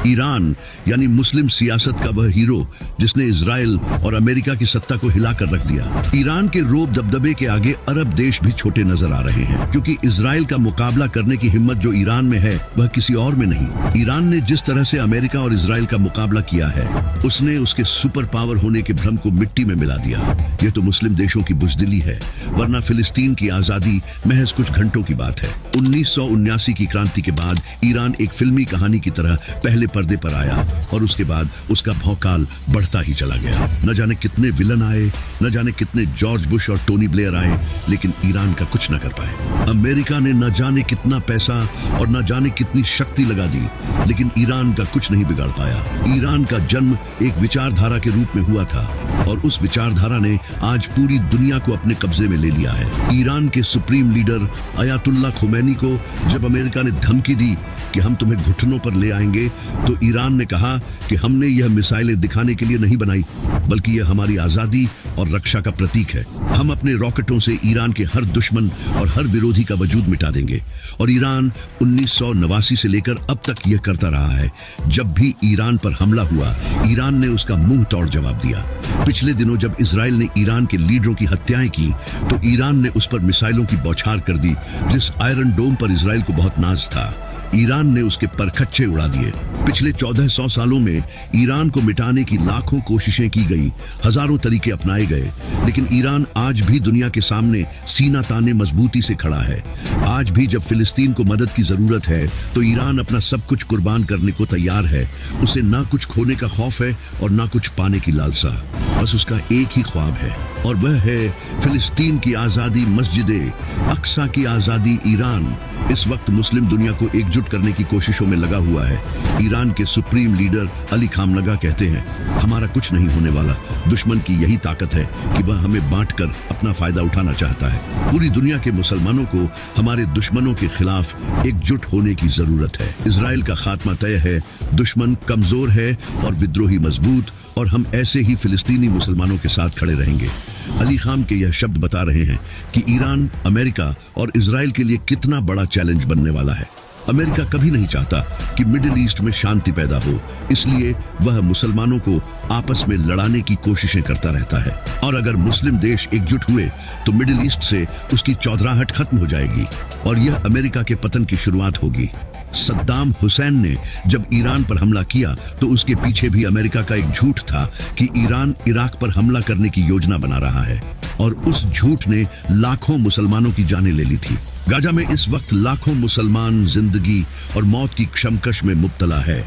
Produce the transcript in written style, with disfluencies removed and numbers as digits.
Iran यानी मुस्लिम सियासत का वह हीरो जिसने इजराइल और अमेरिका की सत्ता को हिलाकर रख दिया। ईरान के रोब दबदबे के आगे अरब देश भी छोटे नजर आ रहे हैं, क्योंकि इजराइल का मुकाबला करने की हिम्मत जो ईरान में है वह किसी और में नहीं। ईरान ने जिस तरह से अमेरिका और इजराइल का मुकाबला किया है, उसने उसके सुपर पावर होने के भ्रम को मिट्टी में मिला दिया। ये तो मुस्लिम देशों की बुजदिली है, वरना फिलिस्तीन की आजादी महज कुछ घंटों की बात है। 1979 की क्रांति के बाद ईरान एक फिल्मी कहानी की तरह पहले पर्दे पर आया और उसके बाद उसका भौकाल बढ़ता ही चला गया। न जाने कितने विलन आए, न जाने कितने जॉर्ज बुश और टोनी ब्लेयर आए, लेकिन ईरान का कुछ न कर पाए। अमेरिका ने न जाने कितना पैसा और न जाने कितनी शक्ति लगा दी, लेकिन ईरान का कुछ नहीं बिगाड़ पाया। ईरान का जन्म एक विचारधारा के रूप में हुआ था और उस विचारधारा ने आज पूरी दुनिया को अपने कब्जे में ले लिया है। ईरान के सुप्रीम लीडर अयातुल्ला खुमैनी को जब अमेरिका ने धमकी दी कि हम तुम्हें घुटनों पर ले आएंगे, तो ईरान ने कहा कि हमने यह मिसाइलें दिखाने के लिए नहीं बनाई, बल्कि यह हमारी आजादी और रक्षा का प्रतीक है। हम अपने रॉकेटों से ईरान के हर दुश्मन और हर विरोधी का वजूद मिटा देंगे। और ईरान 1989 से लेकर अब तक यह करता रहा है। जब भी ईरान पर हमला हुआ, ईरान ने उसका मुंह तोड़ जवाब दिया। पिछले दिनों जब इजराइल ने ईरान के लीडरों की हत्याएं की, तो ईरान ने उस पर मिसाइलों की बौछार कर दी। जिस आयरन डोम पर इजराइल को बहुत नाज था, ईरान ने उसके परखच्चे उड़ा दिए। पिछले 1400 सालों में ईरान को मिटाने की लाखों कोशिशें की गई, हजारों तरीके अपनाए गए, लेकिन ईरान आज भी दुनिया के सामने सीना ताने मजबूती से खड़ा है। आज भी जब फिलिस्तीन को मदद की जरूरत है, तो ईरान अपना सब कुछ कुर्बान करने को तैयार है। उसे ना कुछ खोने का खौफ है और ना कुछ पाने की लालसा। बस उसका एक ही ख्वाब है, और वह है फिलिस्तीन की आजादी, मस्जिदे अक्सा की आजादी। ईरान इस वक्त मुस्लिम दुनिया को एकजुट करने की कोशिशों में लगा हुआ है। ईरान के सुप्रीम लीडर अली खामनगा कहते हैं, हमारा कुछ नहीं होने वाला। दुश्मन की यही ताकत है कि वह हमें बांटकर अपना फायदा उठाना चाहता है। पूरी दुनिया के मुसलमानों को हमारे दुश्मनों के खिलाफ एकजुट होने की जरूरत है। इजराइल का खात्मा तय है, दुश्मन कमजोर है और विद्रोही मजबूत, और हम ऐसे ही फिलिस्तीनी मुसलमानों के साथ खड़े रहेंगे। अली खाम के यह शब्द बता रहे हैं कि ईरान, अमेरिका और इजराइल के लिए कितना बड़ा चैलेंज बनने वाला है। अमेरिका कभी नहीं चाहता कि मिडिल ईस्ट में शांति पैदा हो, इसलिए वह मुसलमानों को आपस में लड़ाने की कोशिशें करता रहता है। और अगर मुस्लिम देश एकजुट हुए, तो मिडिल ईस्ट से उसकी चौधराहट खत्म हो जाएगी और यह अमेरिका के पतन की शुरुआत होगी। सद्दाम हुसैन ने जब ईरान पर हमला किया, तो उसके पीछे भी अमेरिका का एक झूठ था कि ईरान इराक पर हमला करने की योजना बना रहा है, और उस झूठ ने लाखों मुसलमानों की जानें ले ली थी। गाजा में इस वक्त लाखों मुसलमान जिंदगी और मौत की कशमकश में मुब्तला है।